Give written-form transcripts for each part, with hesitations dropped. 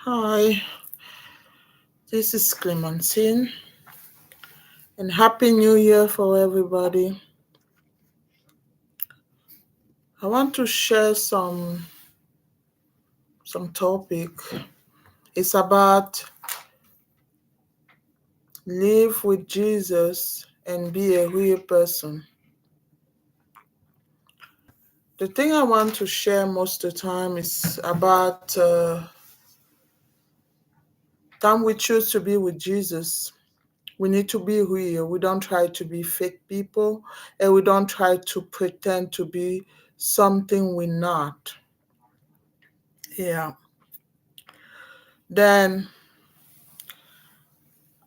Hi, this is Clementine, and Happy New Year for everybody. I want to share some topic. It's about live with Jesus and be a real person. The thing I want to share most of the time is about time we choose to be with Jesus. We need to be real. We don't try to be fake people, and we don't try to pretend to be something we're not. Yeah. Then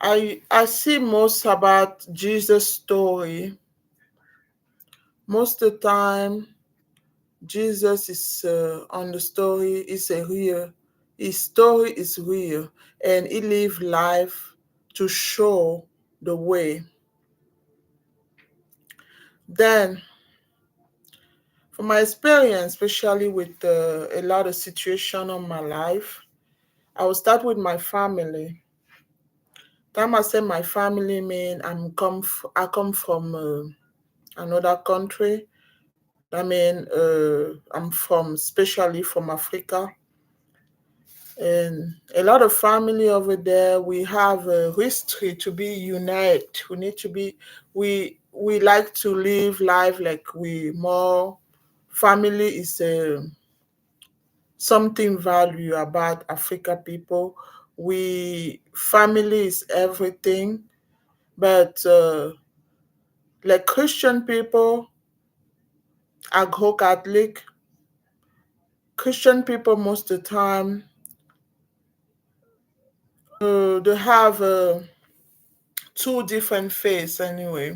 I see most about Jesus story. Most of the time, Jesus is on the story is a real. His story is real, and he lived life to show the way. Then, from my experience, especially with a lot of situation on my life, I will start with my family. Time I say my family, mean I come from another country. I'm from, especially from Africa, and a lot of family over there. We have a history to be united. We need to be. We like to live life like we more. Family is something value about Africa people. We family is everything, but like Christian people, agro Catholic, Christian people most of the time they have two different faiths anyway.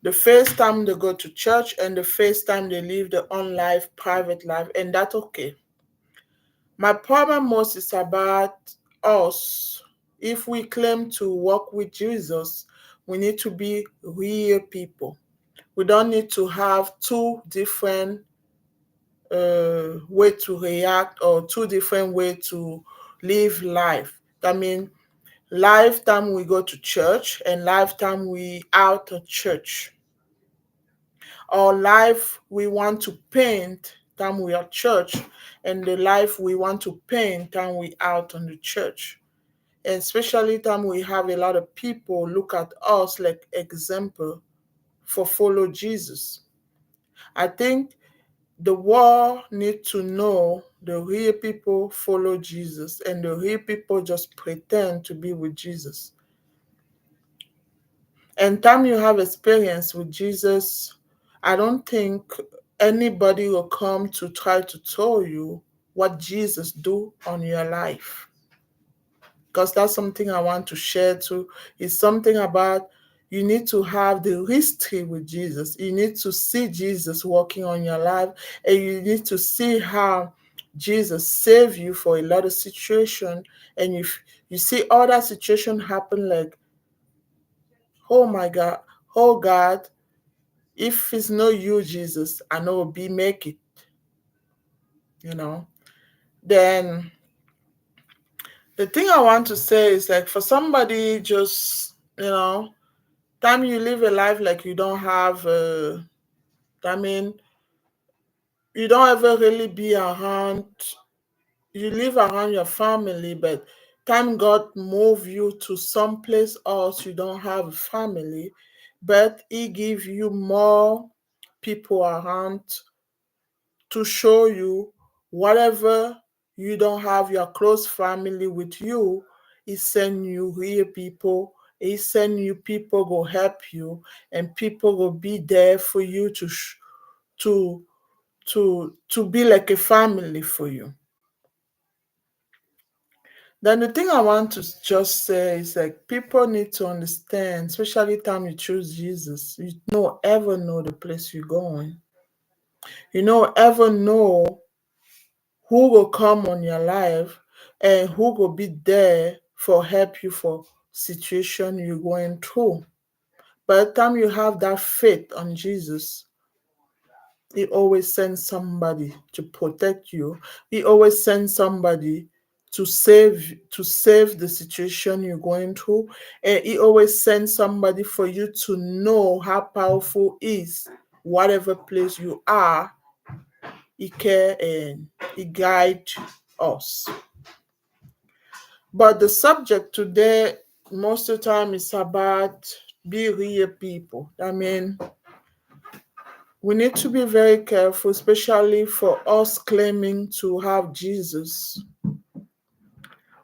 The first time they go to church and the first time they live their own life, private life, and that's okay. My problem most is about us. If we claim to walk with Jesus, we need to be real people. We don't need to have two different way to react or two different way to live life. That means lifetime we go to church and lifetime we out of church. Or life we want to paint time we are church, and the life we want to paint time we out on the church. And especially time we have a lot of people look at us like example for follow Jesus. I think the world need to know the real people follow Jesus and the real people just pretend to be with Jesus. And time you have experience with Jesus, I don't think anybody will come to try to tell you what Jesus do on your life. Because that's something I want to share too. It's something about you need to have the history with Jesus. You need to see Jesus working on your life, and you need to see how Jesus saved you for a lot of situation. And if you see all that situation happen, like, oh my God, oh God, if it's not you, Jesus, I know be make it, you know. Then the thing I want to say is like for somebody just, time you live a life like you don't have I mean, you don't ever really be around, you live around your family, but time God move you to some place else you don't have a family, but he give you more people around to show you whatever you don't have your close family with you, he send you real people. He send you people go help you, and people will be there for you to to be like a family for you. Then the thing I want to just say is like people need to understand, especially time you choose Jesus, you don't ever know the place you're going. You don't ever know who will come on your life and who will be there for help you for situation you're going through. By the time you have that faith on Jesus, he always sends somebody to protect you. He always sends somebody to save the situation you're going through, and he always sends somebody for you to know how powerful is whatever place you are. He care and he guide us. But the subject today most of the time is about be real people. I mean, we need to be very careful, especially for us claiming to have Jesus.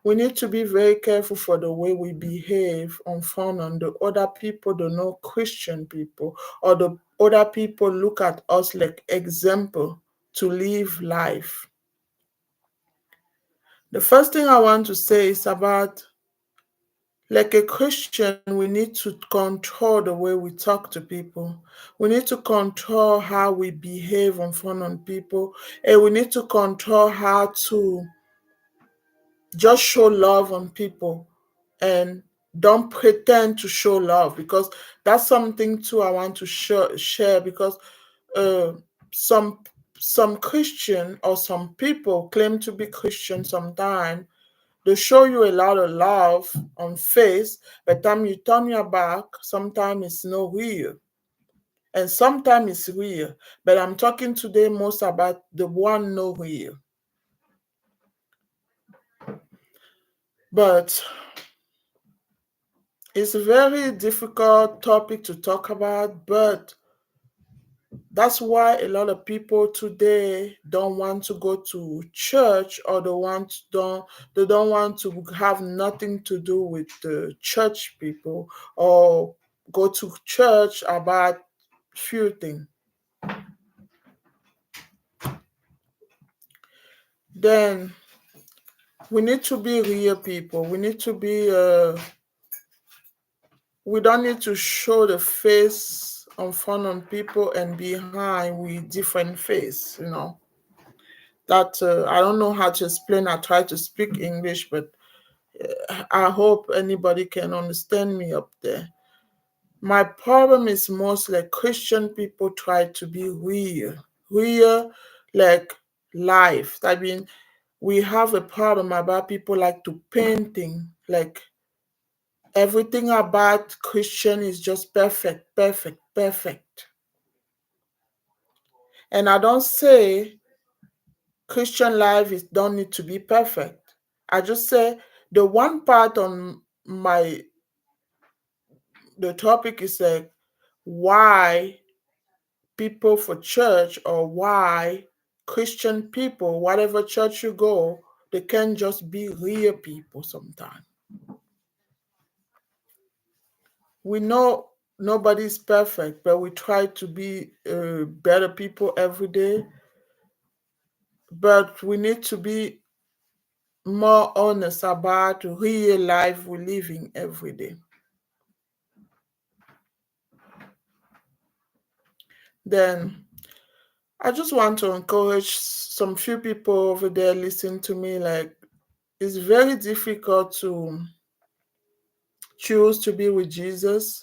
We need to be very careful for the way we behave on front on the other people, the no Christian people, or the other people look at us like example to live life. The first thing I want to say is about, like a Christian, we need to control the way we talk to people. We need to control how we behave in front of people, and we need to control how to just show love on people and don't pretend to show love, because that's something too I want to share, because uh, some some Christian or some people claim to be Christian sometimes. They show you a lot of love on face, but time you turn your back, sometimes it's not real. And sometimes it's real. But I'm talking today most about the one no real. But it's a very difficult topic to talk about, but that's why a lot of people today don't want to go to church, or they don't want to have nothing to do with the church people, or go to church about few things. Then we need to be real people. We don't need to show the face on front on people and behind with different face. That I don't know how to explain. I try to speak English, but I hope anybody can understand me up there. My problem is most like Christian people try to be real like life. I mean, we have a problem about people like to painting, like everything about Christian is just perfect, perfect, perfect. And I don't say Christian life is don't need to be perfect. I just say the one part on my the topic is like why people for church, or why Christian people, whatever church you go, they can't just be real people sometimes. We know nobody's perfect, but we try to be better people every day. But we need to be more honest about real life we're living every day. Then I just want to encourage some few people over there listening to me. Like, it's very difficult to choose to be with Jesus.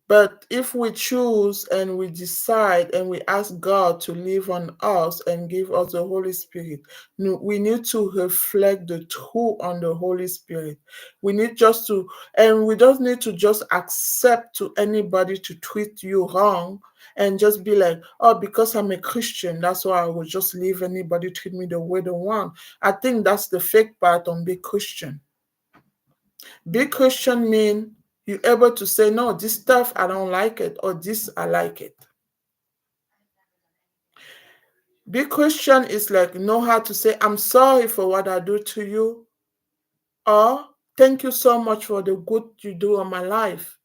But if we choose and we decide and we ask God to live on us and give us the Holy Spirit, we need to reflect the truth on the Holy Spirit. We need just to, and we don't need to just accept to anybody to treat you wrong and just be like, oh, because I'm a Christian, that's why I will just leave anybody treat me the way they want. I think that's the fake part on being Christian. Be Christian mean you're able to say, no, this stuff I don't like it, or this I like it. Be Christian is like know how to say, I'm sorry for what I do to you, or thank you so much for the good you do in my life.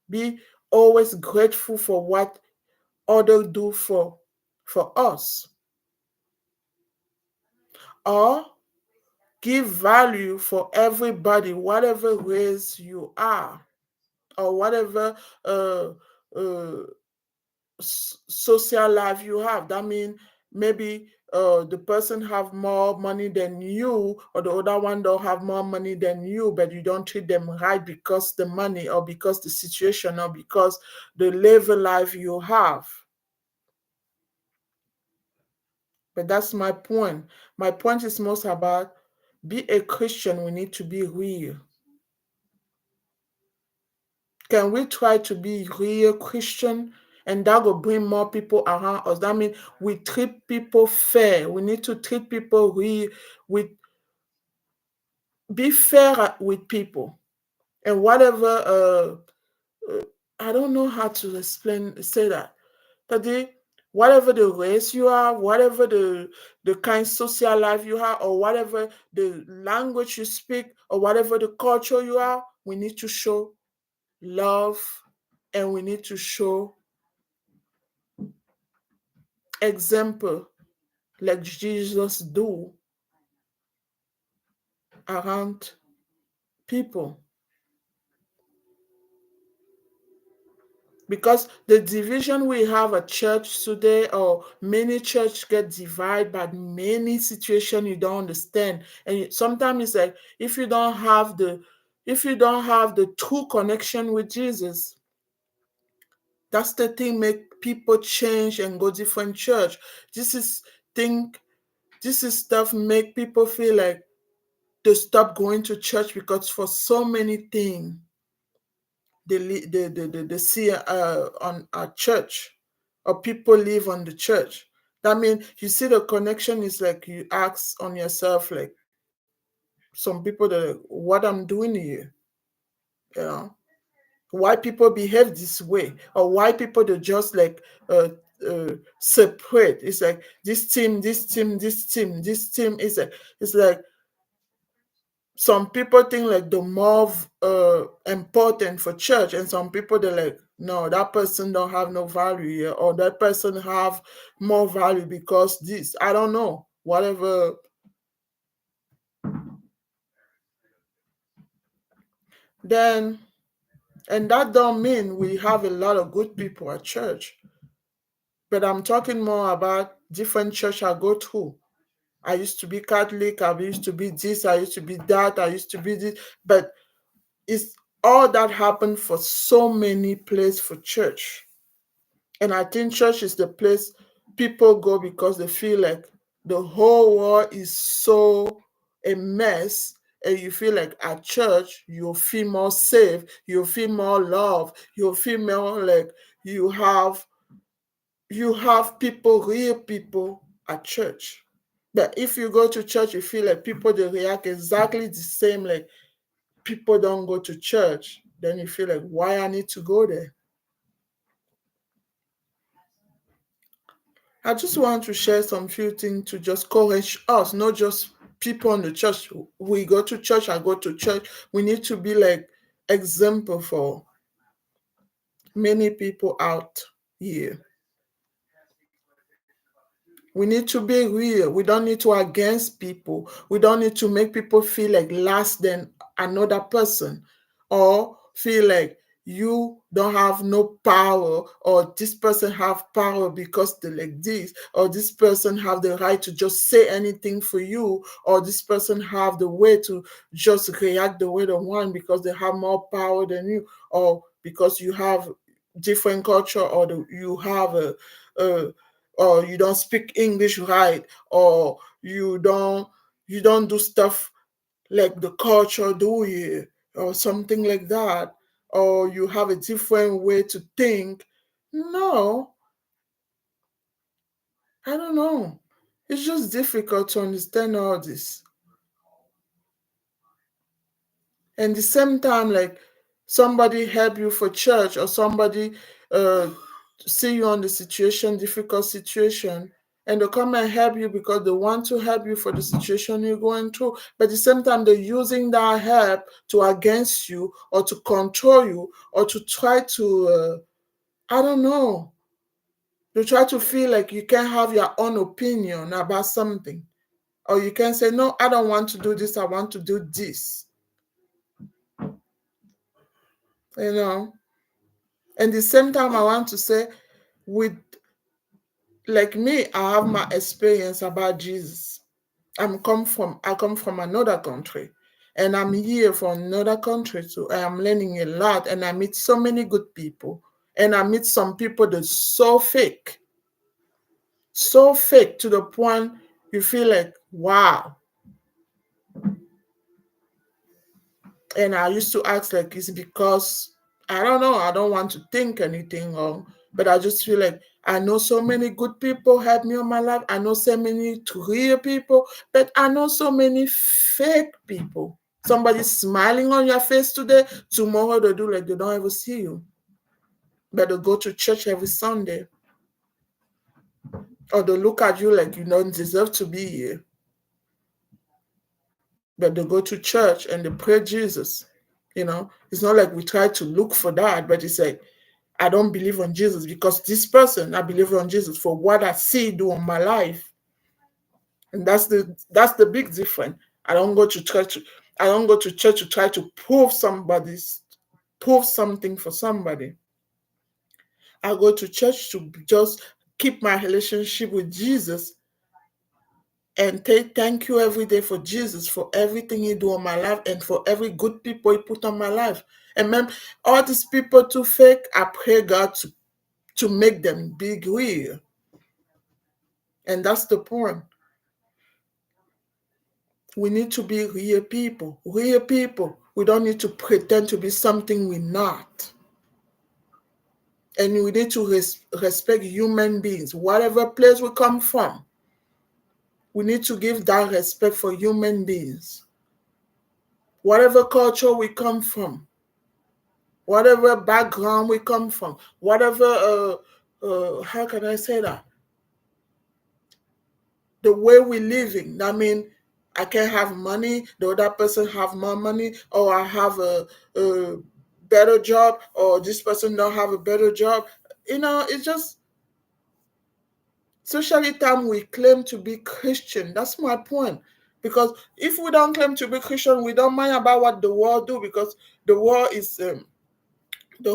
Be always grateful for what others do for us. Or give value for everybody, whatever race you are, or whatever uh, uh, social life you have. That means maybe the person have more money than you, or the other one don't have more money than you, but you don't treat them right because the money, or because the situation, or because the level life you have. But that's my point. My point is most about be a Christian, we need to be real. Can we try to be real Christian? And that will bring more people around us. That means we treat people fair. We need to treat people real. We be fair with people. And whatever I don't know how to say that. That whatever the race you are, whatever the kind social life you have, or whatever the language you speak, or whatever the culture you are, we need to show love, and we need to show example like Jesus do around people. Because the division we have at church today, or many church get divided by many situations you don't understand. And sometimes it's like if you don't have the true connection with Jesus, that's the thing make people change and go different church. This is thing this is stuff make people feel like they stop going to church because for so many things they see on a church, or people live on the church. That means you see the connection is like you ask on yourself, like some people that are like, what I'm doing here, you know, why people behave this way, or why people they just like separate. It's like this team, this team, this team, this team is like it's like some people think like the more important for church, and some people they're like, no, that person don't have no value here, or that person have more value because this, I don't know, whatever. Then, and that don't mean we have a lot of good people at church, but I'm talking more about different church I go to. I used to be Catholic, I used to be this, I used to be that, I used to be this, but it's all that happened for so many places for church. And I think church is the place people go because they feel like the whole world is so a mess. And you feel like at church, you'll feel more safe, you'll feel more love, you'll feel more like you have you have people, real people at church. But if you go to church, you feel like people they react exactly the same, like people don't go to church, then you feel like why I need to go there. I just want to share some few things to just encourage us, not just people in the church. We go to church, I go to church. We need to be like example for many people out here. We need to be real. We don't need to against people. We don't need to make people feel like less than another person, or feel like you don't have no power, or this person have power because they like this, or this person have the right to just say anything for you, or this person have the way to just react the way they want because they have more power than you, or because you have different culture, or you have a or you don't speak English right, or you don't do stuff like the culture do here, or something like that, or you have a different way to think. No, I don't know. It's just difficult to understand all this. And the same time, like somebody help you for church, or somebody uh see you on the situation, difficult situation, and they come and help you because they want to help you for the situation you're going through. But at the same time, they're using that help to against you, or to control you, or to try to I don't know, to try to feel like you can have your own opinion about something, or you can say, no, I don't want to do this, I want to do this, you know. And the same time, I want to say, with like me, I have my experience about Jesus. I come from another country, and I'm here from another country too. I am learning a lot, and I meet so many good people, and I meet some people that's so fake to the point you feel like, wow, And I used to ask, like, is it because I don't know, I don't want to think anything wrong, but I just feel like I know so many good people help me in my life. I know so many real people, but I know so many fake people. Somebody smiling on your face today, tomorrow they do like they don't ever see you. But they go to church every Sunday. Or they look at you like you don't deserve to be here. But they go to church and they pray Jesus. It's not like we try to look for that, but it's like I don't believe on Jesus because this person, I believe on Jesus for what I see do in my life. And that's the big difference. I don't go to church. I don't go to church to try to prove something for somebody. I go to church to just keep my relationship with Jesus and thank you every day for Jesus, for everything he do in my life and for every good people he put on my life. And man, all these people too fake, I pray God to make them big real. And that's the point. We need to be real people. Real people. We don't need to pretend to be something we're not. And we need to respect human beings, whatever place we come from. We need to give that respect for human beings. Whatever culture we come from, whatever background we come from, whatever, how can I say that? The way we're living. I mean, I can have money, the other person have more money, or I have a better job, or this person don't have a better job. It's just, especially time we claim to be Christian. That's my point. Because if we don't claim to be Christian, we don't mind about what the world do, because the world is the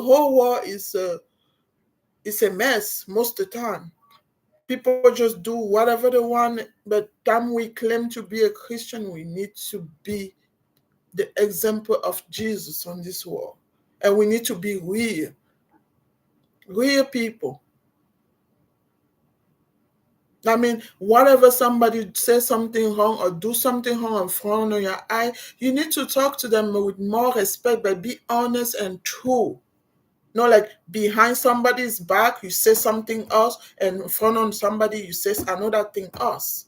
whole world is a mess most of the time. People just do whatever they want, but time we claim to be a Christian, we need to be the example of Jesus on this world. And we need to be real people. I mean, whatever somebody says something wrong or do something wrong in front of your eye, you need to talk to them with more respect, but be honest and true. Not like behind somebody's back, you say something else, and in front of somebody, you say another thing else.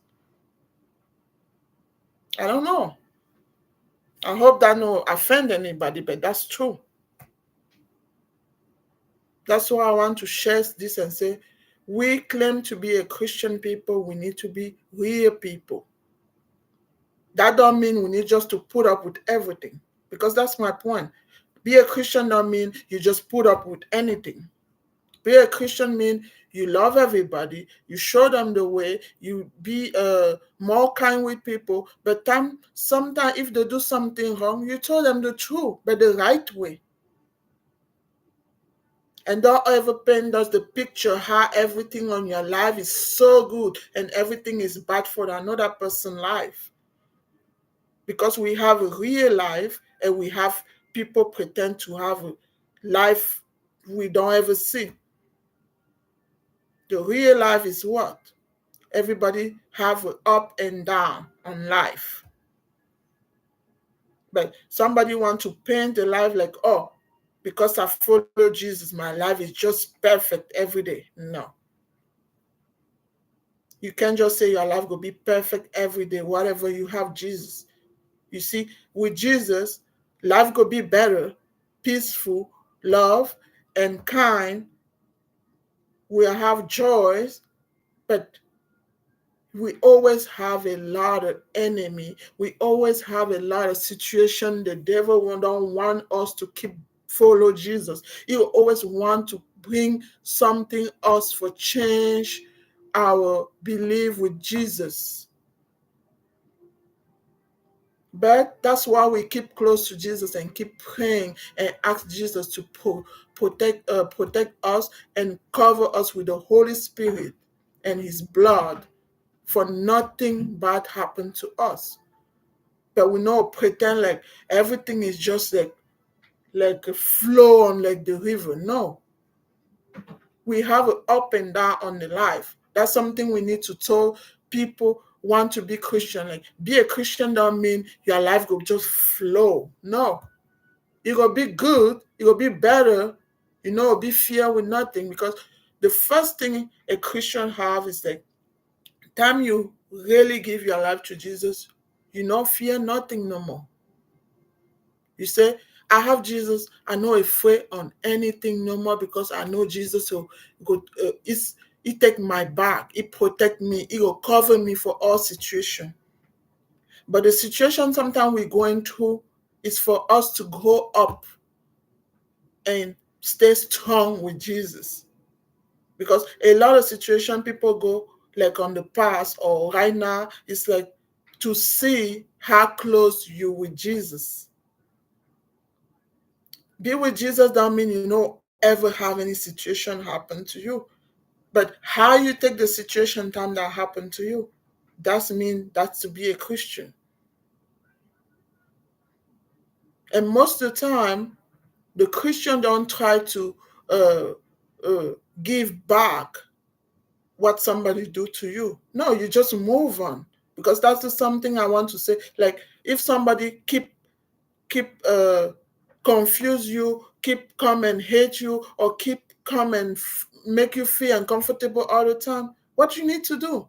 I don't know. I hope that no offend anybody, but that's true. That's why I want to share this and say, we claim to be a Christian people, we need to be real people. That don't mean we need just to put up with everything, because that's my point. Be a Christian don't mean you just put up with anything. Be a Christian mean you love everybody, you show them the way, you be more kind with people, but sometimes if they do something wrong, you tell them the truth, but the right way. And don't ever paint us the picture how everything on your life is so good and everything is bad for another person's life. Because we have a real life and we have people pretend to have a life we don't ever see. The real life is what? Everybody have an up and down on life. But somebody want to paint the life like, oh, because I follow Jesus, my life is just perfect every day. No. You can't just say your life will be perfect every day, whatever you have Jesus. You see, with Jesus, life will be better, peaceful, love, and kind. We'll have joys, but we always have a lot of enemy. We always have a lot of situation. The devil don't want us to keep follow Jesus. He will always want to bring something else for change our belief with Jesus. But that's why we keep close to Jesus and keep praying and ask Jesus to protect us and cover us with the Holy Spirit and His blood, for nothing bad happened to us. But we don't pretend like everything is just like a flow on like the river. No, we have an up and down on the life. That's something we need to tell people want to be Christian. Like, be a Christian don't mean your life will just flow. No. It will be good. It will be better. It'll be fear with nothing, because the first thing a Christian have is that time you really give your life to Jesus, fear nothing no more. You say, I have Jesus. I no afraid on anything no more, because I know Jesus will go. He take my back. He protect me. He will cover me for all situation. But the situation sometimes we're going through is for us to grow up and stay strong with Jesus. Because a lot of situation people go like on the past or right now, it's like to see how close you with Jesus. Be with Jesus don't mean you don't ever have any situation happen to you. But how you take the situation time that happened to you, that's mean that's to be a Christian. And most of the time, the Christian don't try to uh, uh, give back what somebody do to you. No, you just move on, because that's just something I want to say. Like if somebody keep confuse you, keep come and hate you, or keep come and make you feel uncomfortable all the time, what you need to do?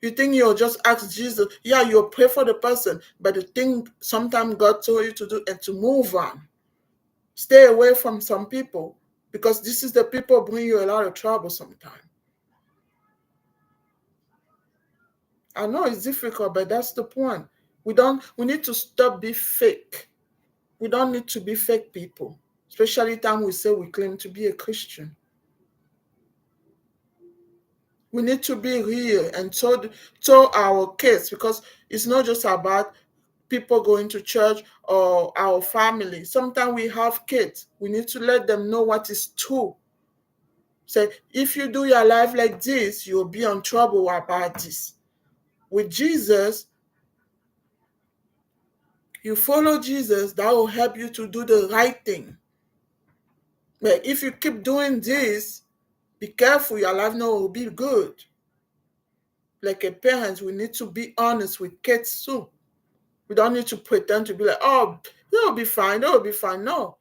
You think you'll just ask Jesus? Yeah, you'll pray for the person, but the thing sometimes God told you to do and to move on. Stay away from some people, because this is the people bring you a lot of trouble sometimes. I know it's difficult, but that's the point. We need to stop being fake. We don't need to be fake people, especially time we say we claim to be a Christian. We need to be real and tell our kids, because it's not just about people going to church or our family. Sometimes we have kids. We need to let them know what is true. Say, if you do your life like this, you'll be in trouble about this. With Jesus, you follow Jesus, that will help you to do the right thing. But if you keep doing this, be careful, your life no will be good. Like a parent, we need to be honest with kids too. We don't need to pretend to be like, oh, they'll be fine, they'll be fine. No.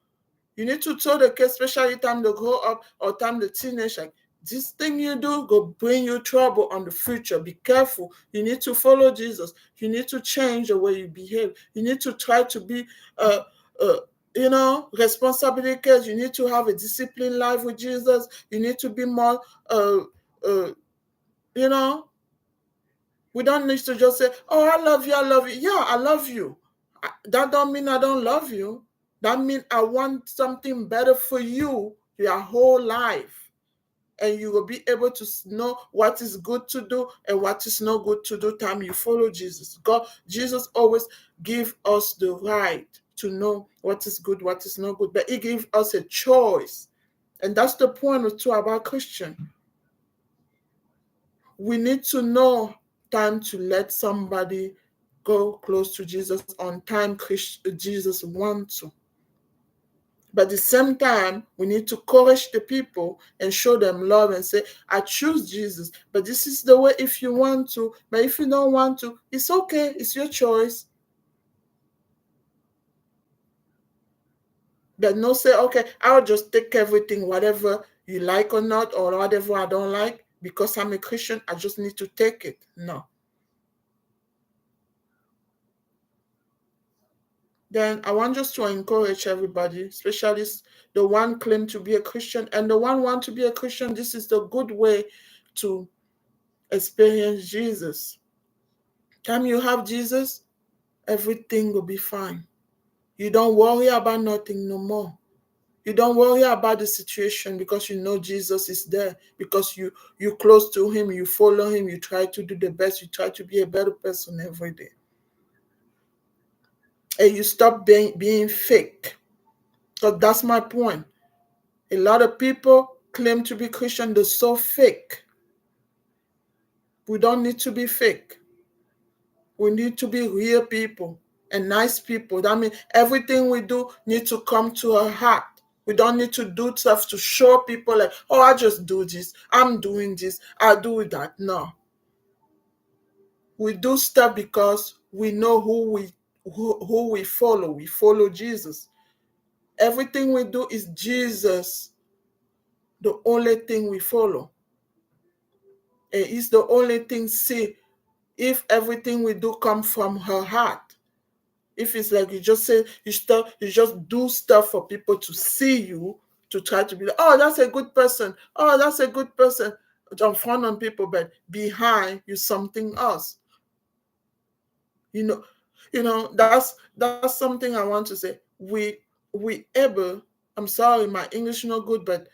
You need to tell the kids, especially time they grow up or time the teenage, like, this thing you do go bring you trouble on the future. Be careful. You need to follow Jesus. You need to change the way you behave. You need to try to be uh uh responsibility kids. You need to have a disciplined life with Jesus. You need to be more uh uh you know we don't need to just say, oh, I love you, I love you. Yeah, I love you. That don't mean I don't love you. That means I want something better for you your whole life. And you will be able to know what is good to do and what is not good to do time you follow Jesus. Jesus always give us the right to know what is good, what is not good. But he gives us a choice. And that's the point too about Christian. We need to know time to let somebody go close to Jesus on time Jesus wants to. But at the same time, we need to encourage the people and show them love and say, I choose Jesus, but this is the way if you want to. But if you don't want to, it's okay. It's your choice. But no say, okay, I'll just take everything, whatever you like or not, or whatever I don't like, because I'm a Christian, I just need to take it. No. Then I want just to encourage everybody, especially the one claim to be a Christian and the one want to be a Christian. This is the good way to experience Jesus. Time you have Jesus, everything will be fine. You don't worry about nothing no more. You don't worry about the situation, because you know Jesus is there, because you close to him, you follow him, you try to do the best, you try to be a better person every day. And you stop being fake. Because that's my point. A lot of people claim to be Christian, they're so fake. We don't need to be fake. We need to be real people and nice people. That means everything we do needs to come to our heart. We don't need to do stuff to show people like, oh, I just do this. I'm doing this. I do that. No. We do stuff because we know who we follow. We follow Jesus. Everything we do is Jesus, the only thing we follow. And it's the only thing, see, if everything we do come from her heart. If it's like you just say, you just do stuff for people to see you, to try to be like, oh, that's a good person. Oh, that's a good person. In front of people, but behind you something else. You know, that's something I want to say. We able, I'm sorry, my English not good, but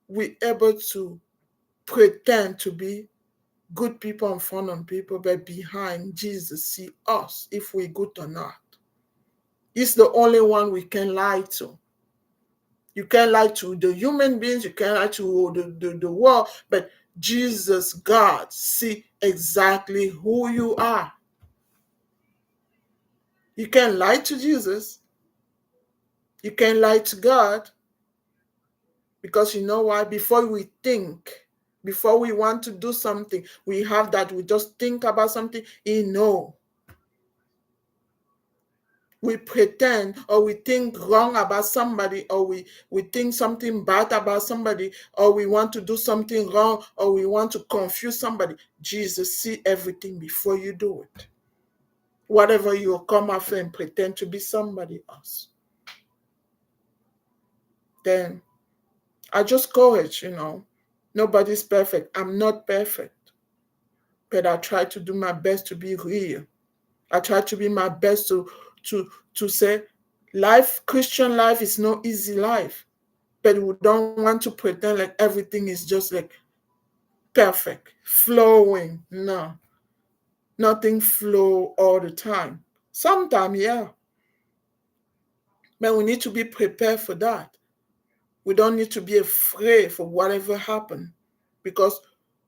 we able to pretend to be good people in front of people, but behind Jesus see us if we good or not. He's the only one we can lie to. You can't lie to the human beings, you can't lie to the world, but Jesus, God, see exactly who you are. You can't lie to Jesus. You can't lie to God. Because you know why? Before we think, before we want to do something, we have that, we just think about something, He knows. We pretend or we think wrong about somebody, or we think something bad about somebody, or we want to do something wrong, or we want to confuse somebody. Jesus see everything before you do it. Whatever you come after and pretend to be somebody else. Then I just courage, nobody's perfect. I'm not perfect. But I try to do my best to be real. I try to be my best to say life, Christian life is no easy life. But we don't want to pretend like everything is just like perfect, flowing. No. Nothing flow all the time. Sometimes, yeah. But we need to be prepared for that. We don't need to be afraid for whatever happens. Because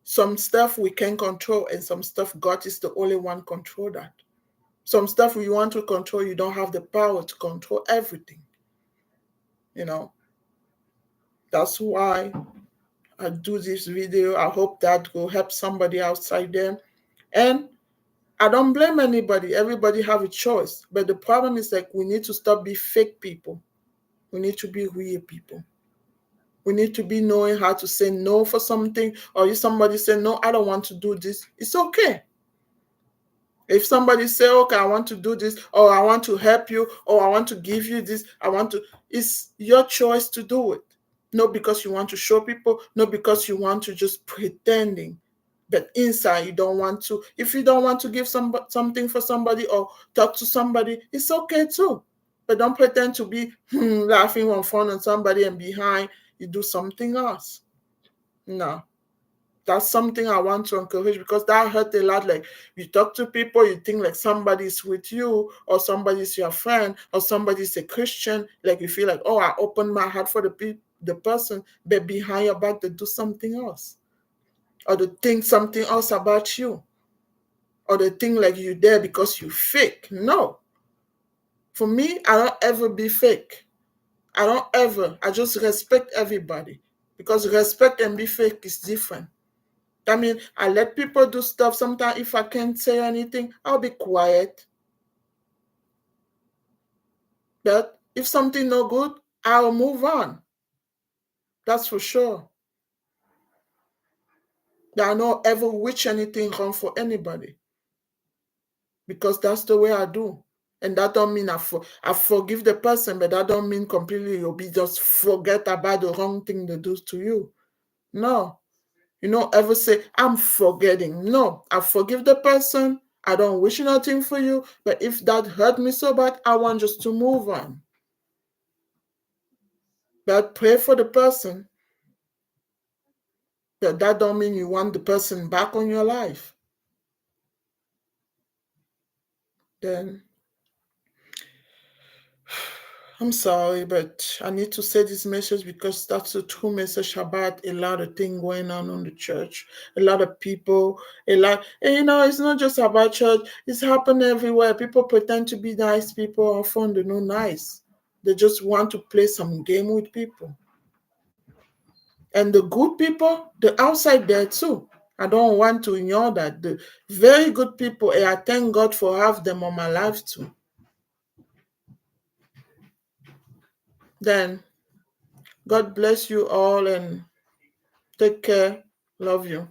some stuff we can control and some stuff God is the only one control that. Some stuff you want to control, you don't have the power to control everything. That's why I do this video. I hope that will help somebody outside there. And I don't blame anybody. Everybody have a choice. But the problem is like we need to stop being fake people. We need to be real people. We need to be knowing how to say no for something. Or if somebody say, no, I don't want to do this, it's okay. If somebody say, okay, I want to do this, or I want to help you, or I want to give you this, it's your choice to do it. Not because you want to show people, not because you want to just pretending. But inside you don't want to. If you don't want to give something for somebody or talk to somebody, it's okay too. But don't pretend to be laughing in front of somebody and behind you do something else. No. That's something I want to encourage, because that hurt a lot. Like you talk to people, you think like somebody's with you, or somebody's your friend, or somebody's a Christian. Like you feel like, oh, I opened my heart for the person, but behind your back they do something else, or they think something else about you, or they think like you're there because you fake. No, for me, I don't ever be fake. I just respect everybody, because respect and be fake is different. I mean, I let people do stuff. Sometimes if I can't say anything, I'll be quiet. But if something no good, I'll move on. That's for sure. I don't ever wish anything wrong for anybody, because that's the way I do. And that don't mean I forgive the person, but that don't mean completely you'll be just forget about the wrong thing they do to you. No. You don't ever say, I'm forgetting. No, I forgive the person. I don't wish nothing for you. But if that hurt me so bad, I want just to move on. But pray for the person. But that don't mean you want the person back on your life. Then I'm sorry, but I need to say this message, because that's the true message about a lot of things going on the church. A lot of people, and it's not just about church. It's happening everywhere. People pretend to be nice people, often they're not nice. They just want to play some game with people. And the good people, they're outside there too. I don't want to ignore that. The very good people, and I thank God for have them on my life too. Then God bless you all and take care. Love you.